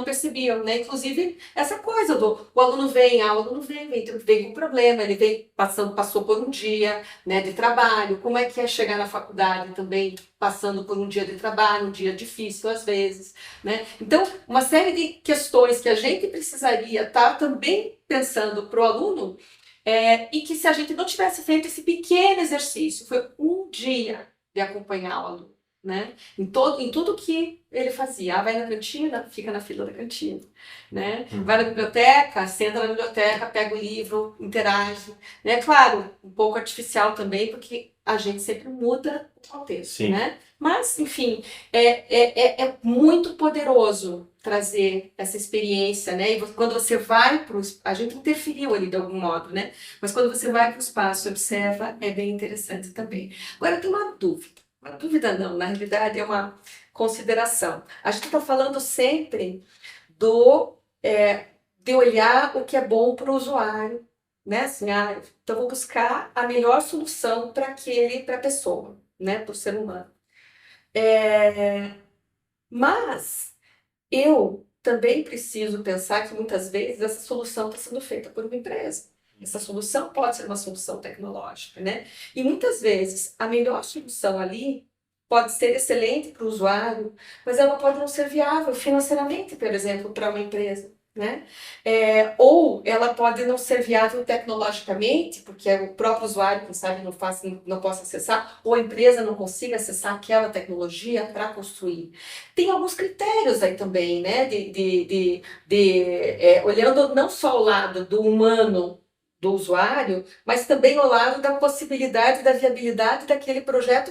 percebiam, né? Inclusive essa coisa o aluno vem, o aluno vem com problema, ele passou por um dia, né, de trabalho, como é que é chegar na faculdade também passando por um dia de trabalho, um dia difícil às vezes, né? Então, uma série de questões que a gente precisaria estar também pensando para o aluno, e que se a gente não tivesse feito esse pequeno exercício, foi um dia de acompanhar o aluno, né? Em tudo que ele fazia. Vai na cantina, fica na fila da cantina, né? Vai na biblioteca, senta na biblioteca, pega o livro, interage, né? Claro, um pouco artificial também, porque a gente sempre muda o contexto, Sim. né? Mas, enfim, é muito poderoso trazer essa experiência, né? E quando você vai para a gente interferiu ali de algum modo, né? Mas quando você vai para o espaço e observa, é bem interessante também. Agora, eu tenho uma dúvida. Uma dúvida não, na realidade é uma consideração. A gente está falando sempre de olhar o que é bom para o usuário, né? Assim, então vou buscar a melhor solução para a pessoa, né? Para o ser humano. Mas eu também preciso pensar que muitas vezes essa solução está sendo feita por uma empresa. Essa solução pode ser uma solução tecnológica, né? E muitas vezes a melhor solução ali pode ser excelente para o usuário, mas ela pode não ser viável financeiramente, por exemplo, para uma empresa, né? Ou ela pode não ser viável tecnologicamente, porque o próprio usuário, quem sabe, não possa acessar, ou a empresa não consiga acessar aquela tecnologia para construir. Tem alguns critérios aí também, né? Olhando não só o lado do humano, do usuário, mas também o lado da possibilidade, da viabilidade daquele projeto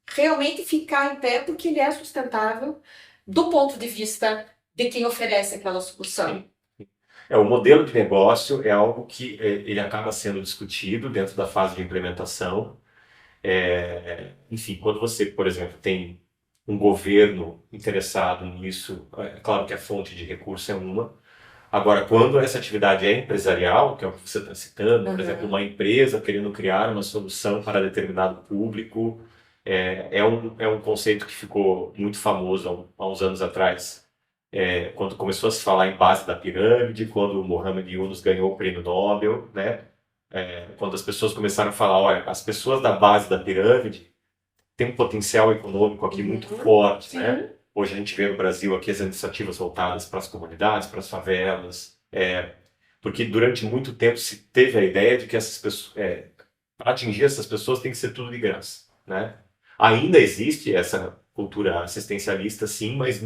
realmente ficar em pé, porque ele é sustentável do ponto de vista de quem oferece aquela solução. O modelo de negócio é algo que ele acaba sendo discutido dentro da fase de implementação. Enfim, quando você, por exemplo, tem um governo interessado nisso, é claro que a fonte de recurso é uma. Agora, quando essa atividade é empresarial, que é o que você está citando, por exemplo, uma empresa querendo criar uma solução para determinado público, é um conceito que ficou muito famoso há uns anos atrás, quando começou a se falar em base da pirâmide, quando o Mohamed Yunus ganhou o prêmio Nobel, né? Quando as pessoas começaram a falar, olha, as pessoas da base da pirâmide têm um potencial econômico aqui muito forte, né? Hoje a gente vê no Brasil aqui as iniciativas voltadas para as comunidades, para as favelas, porque durante muito tempo se teve a ideia de que essas pessoas, para atingir essas pessoas tem que ser tudo de graça, né? Ainda existe essa cultura assistencialista, sim, mas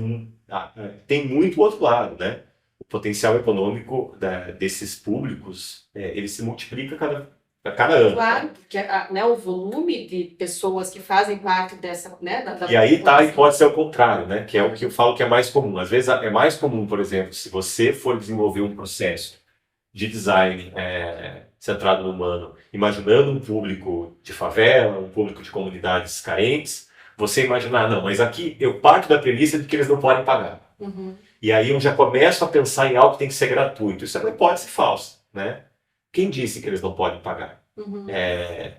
tem muito outro lado, né? O potencial econômico desses públicos, ele se multiplica a cada ano. Claro, porque o volume de pessoas que fazem parte dessa... Né, e aí tá a hipótese ao contrário, né? Que é o que eu falo que é mais comum. Às vezes é mais comum, por exemplo, se você for desenvolver um processo de design centrado no humano, imaginando um público de favela, um público de comunidades carentes, você imaginar, não, mas aqui eu parto da premissa de que eles não podem pagar. Uhum. E aí eu já começo a pensar em algo que tem que ser gratuito. Isso é uma hipótese falsa, né? Quem disse que eles não podem pagar? Uhum.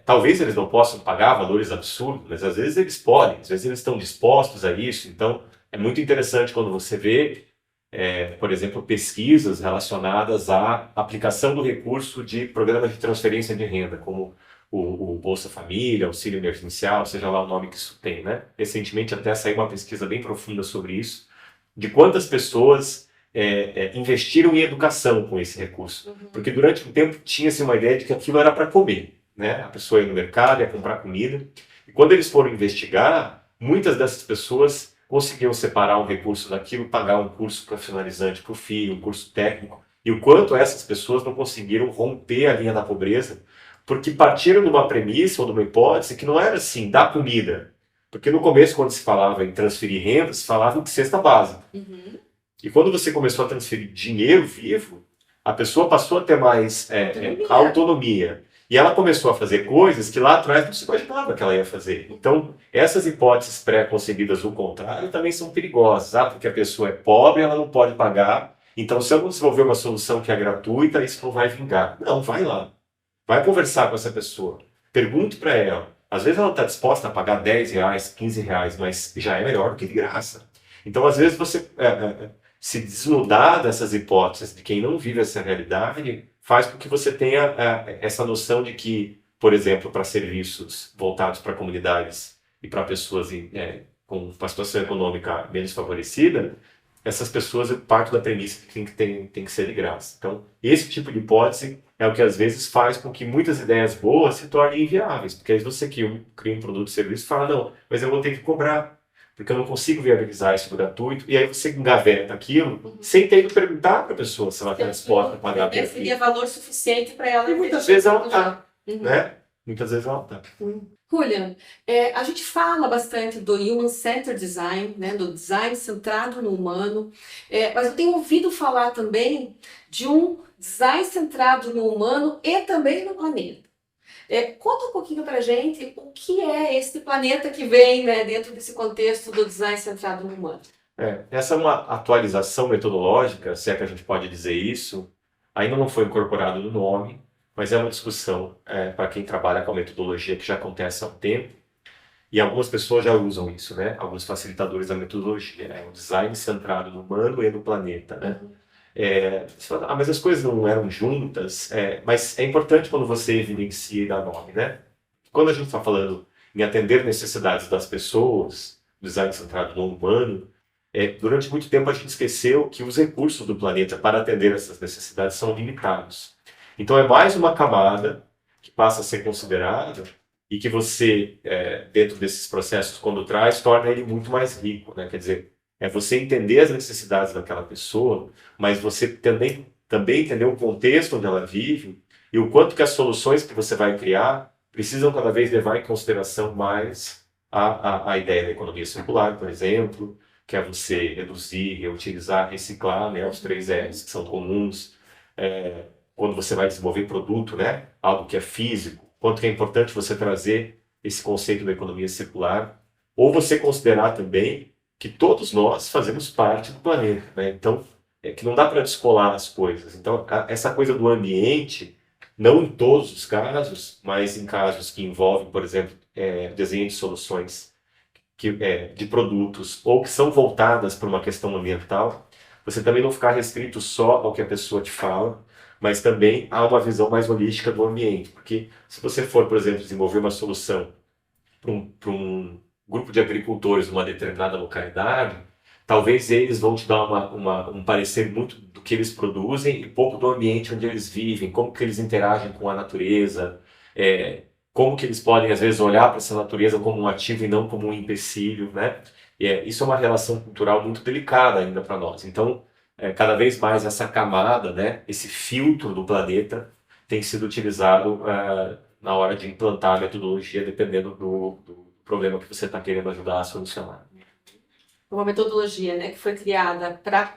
Talvez eles não possam pagar valores absurdos, mas às vezes eles podem, às vezes eles estão dispostos a isso. Então, é muito interessante quando você vê, por exemplo, pesquisas relacionadas à aplicação do recurso de programas de transferência de renda, como o Bolsa Família, Auxílio Emergencial, seja lá o nome que isso tem, né? Recentemente até saiu uma pesquisa bem profunda sobre isso, de quantas pessoas investiram em educação com esse recurso. Uhum. Porque durante um tempo tinha-se uma ideia de que aquilo era para comer, né? A pessoa ia no mercado, ia comprar comida. E quando eles foram investigar, muitas dessas pessoas conseguiam separar um recurso daquilo, pagar um curso profissionalizante para o filho, um curso técnico. E o quanto essas pessoas não conseguiram romper a linha da pobreza, porque partiram de uma premissa ou de uma hipótese que não era assim, dar comida. Porque no começo, quando se falava em transferir renda, se falava de cesta básica. Uhum. E quando você começou a transferir dinheiro vivo, a pessoa passou a ter mais autonomia. E ela começou a fazer coisas que lá atrás não se imaginava que ela ia fazer. Então, essas hipóteses pré-concebidas do contrário também são perigosas. Porque a pessoa é pobre, ela não pode pagar. Então, se eu não desenvolver uma solução que é gratuita, isso não vai vingar. Não, vai lá. Vai conversar com essa pessoa. Pergunte para ela. Às vezes ela está disposta a pagar R$10, R$15, mas já é melhor do que de graça. Então, às vezes, você se desnudar dessas hipóteses de quem não vive essa realidade faz com que você tenha essa noção de que, por exemplo, para serviços voltados para comunidades e para pessoas com uma situação econômica menos favorecida, essas pessoas partem da premissa de que tem que ser de graça. Então, esse tipo de hipótese é o que às vezes faz com que muitas ideias boas se tornem inviáveis, porque aí você cria um produto ou serviço e fala, não, mas eu vou ter que cobrar, porque eu não consigo viabilizar isso gratuito, e aí você engaveta aquilo sem ter que perguntar para a pessoa se ela está disposta a pagar por aquilo. Seria valor suficiente para ela. E muitas vezes ela está, né? Muitas vezes ela está. Julian, a gente fala bastante do Human-Centered Design, né, do design centrado no humano, mas eu tenho ouvido falar também de um design centrado no humano e também no planeta. Conta um pouquinho para a gente o que é esse planeta que vem, né, dentro desse contexto do design centrado no humano. Essa é uma atualização metodológica, se é que a gente pode dizer isso, ainda não foi incorporado no nome, mas é uma discussão para quem trabalha com a metodologia que já acontece há um tempo, e algumas pessoas já usam isso, né? Alguns facilitadores da metodologia, o design centrado no humano e no planeta, né? Você fala, mas as coisas não eram juntas, mas é importante quando você evidencia e dá nome, né? Quando a gente está falando em atender necessidades das pessoas, design centrado no humano, durante muito tempo a gente esqueceu que os recursos do planeta para atender essas necessidades são limitados. Então é mais uma camada que passa a ser considerada e que você, dentro desses processos, quando traz, torna ele muito mais rico, né? Quer dizer, é você entender as necessidades daquela pessoa, mas você também entender o contexto onde ela vive e o quanto que as soluções que você vai criar precisam cada vez levar em consideração mais a ideia da economia circular, por exemplo, que é você reduzir, reutilizar, reciclar, né? Os 3 R's que são comuns. Quando você vai desenvolver produto, né? Algo que é físico, quanto que é importante você trazer esse conceito da economia circular, ou você considerar também que todos nós fazemos parte do planeta, né? Então, que não dá para descolar as coisas. Então, essa coisa do ambiente, não em todos os casos, mas em casos que envolvem, por exemplo, desenho de soluções de produtos ou que são voltadas para uma questão ambiental, você também não ficar restrito só ao que a pessoa te fala, mas também há uma visão mais holística do ambiente. Porque se você for, por exemplo, desenvolver uma solução para um grupo de agricultores numa determinada localidade, talvez eles vão te dar um parecer muito do que eles produzem e pouco do ambiente onde eles vivem, como que eles interagem com a natureza, como que eles podem, às vezes, olhar para essa natureza como um ativo e não como um empecilho, né? Isso é uma relação cultural muito delicada ainda para nós. Então, cada vez mais essa camada, né, esse filtro do planeta tem sido utilizado na hora de implantar a metodologia, dependendo do problema que você está querendo ajudar a solucionar. uma metodologia, né, que foi criada para...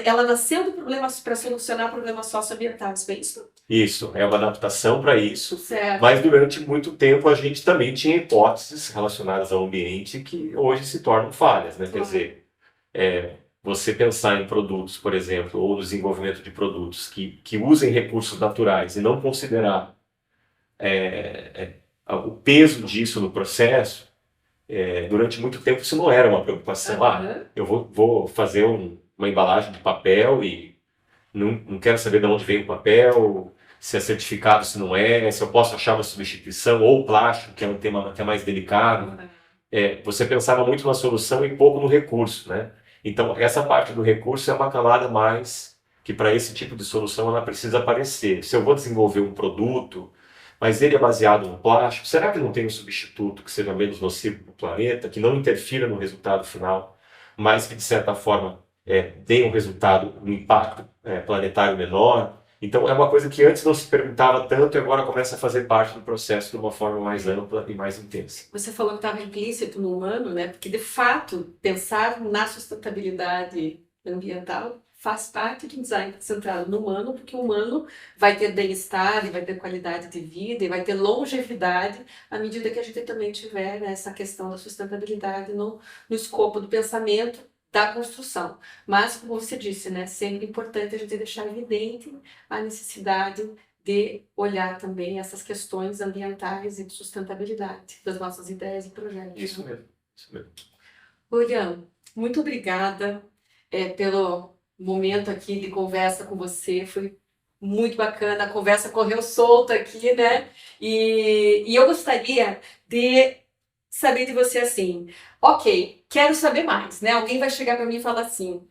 ela nasceu do problema para solucionar problemas socioambientais, foi isso? Isso, é uma adaptação para isso, Certo. mas durante muito tempo a gente também tinha hipóteses relacionadas ao ambiente que hoje se tornam falhas, né? Quer dizer, você pensar em produtos, por exemplo, ou no desenvolvimento de produtos que usem recursos naturais e não considerar o peso disso no processo, durante muito tempo isso não era uma preocupação. Eu vou fazer uma embalagem de papel e não quero saber de onde vem o papel, se é certificado, se não é, se eu posso achar uma substituição, ou plástico, que é um tema até mais delicado. Você pensava muito na solução e pouco no recurso, né? Então, essa parte do recurso é uma camada mais que para esse tipo de solução ela precisa aparecer. Se eu vou desenvolver um produto, mas ele é baseado no plástico, será que não tem um substituto que seja menos nocivo para o planeta, que não interfira no resultado final, mas que de certa forma dê um resultado, um impacto planetário menor? Então é uma coisa que antes não se perguntava tanto e agora começa a fazer parte do processo de uma forma mais ampla e mais intensa. Você falou que estava implícito no humano, né? Porque de fato pensar na sustentabilidade ambiental faz parte de um design centrado no humano, porque o humano vai ter bem-estar, e vai ter qualidade de vida, e vai ter longevidade à medida que a gente também tiver, né, essa questão da sustentabilidade no escopo do pensamento da construção. Mas, como você disse, né, sempre importante a gente deixar evidente a necessidade de olhar também essas questões ambientais e de sustentabilidade das nossas ideias e projetos. Isso mesmo, isso mesmo. William, muito obrigada pelo momento aqui de conversa com você, foi muito bacana, a conversa correu solta aqui, né? E eu gostaria de saber de você assim, ok, quero saber mais, né? Alguém vai chegar para mim e falar assim,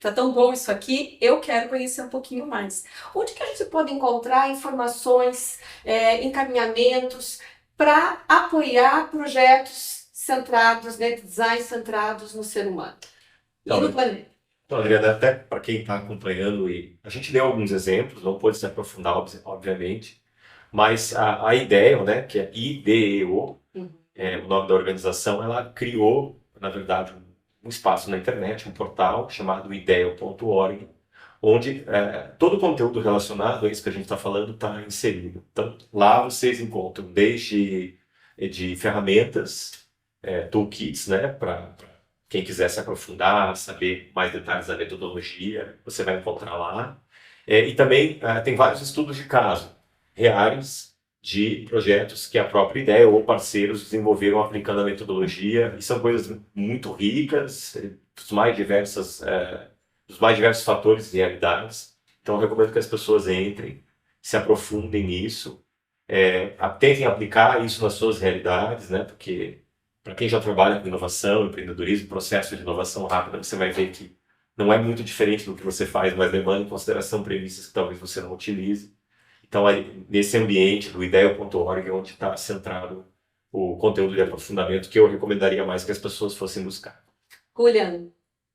tá tão bom isso aqui, eu quero conhecer um pouquinho mais. Onde que a gente pode encontrar informações, encaminhamentos para apoiar projetos centrados, né, design centrados no ser humano e no planeta? Então, Adriana, até para quem está acompanhando, a gente deu alguns exemplos, não pôde se aprofundar, obviamente, mas a IDEO, né, que é IDEO, o nome da organização, ela criou, na verdade, um espaço na internet, um portal chamado ideo.org, onde todo o conteúdo relacionado a isso que a gente está falando está inserido. Então, lá vocês encontram desde de ferramentas, toolkits, né, para quem quiser se aprofundar, saber mais detalhes da metodologia, você vai encontrar lá. E também tem vários estudos de caso reais de projetos que a própria ideia ou parceiros desenvolveram aplicando a metodologia, e são coisas muito ricas, dos mais diversos fatores e realidades. Então, eu recomendo que as pessoas entrem, se aprofundem nisso, tentem aplicar isso nas suas realidades, né? Porque para quem já trabalha com inovação, empreendedorismo, processo de inovação rápida, você vai ver que não é muito diferente do que você faz, mas levando em consideração premissas que talvez você não utilize. Então, nesse ambiente do ideo.org é onde está centrado o conteúdo de aprofundamento que eu recomendaria mais que as pessoas fossem buscar. William,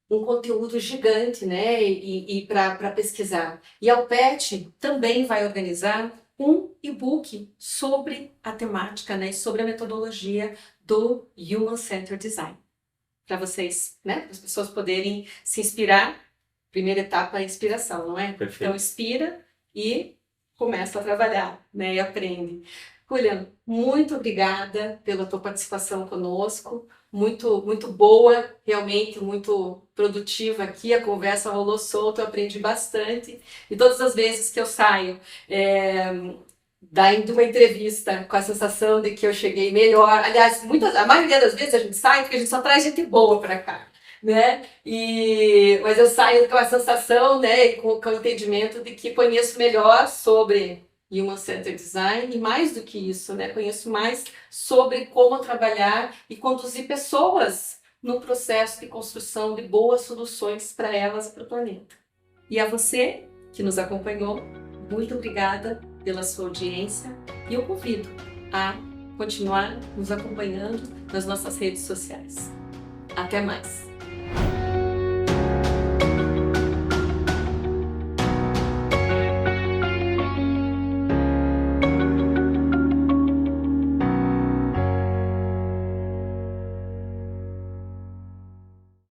um conteúdo gigante, né, e para pesquisar. E a UPET também vai organizar um e-book sobre a temática, né, sobre a metodologia do Human Centered Design. Para vocês, né, para as pessoas poderem se inspirar. Primeira etapa é a inspiração, não é? Perfeito. Então, inspira e começa a trabalhar, né, e aprende. William, muito obrigada pela tua participação conosco, muito boa, realmente muito produtiva aqui, a conversa rolou solta, eu aprendi bastante, e todas as vezes que eu saio de uma entrevista com a sensação de que eu cheguei melhor, aliás, a maioria das vezes a gente sai porque a gente só traz gente boa para cá, né? Mas eu saio com a sensação, né, com o entendimento de que conheço melhor sobre Human Centered Design e mais do que isso, né, conheço mais sobre como trabalhar e conduzir pessoas no processo de construção de boas soluções para elas e para o planeta. E a você que nos acompanhou, muito obrigada pela sua audiência e eu convido a continuar nos acompanhando nas nossas redes sociais. Até mais!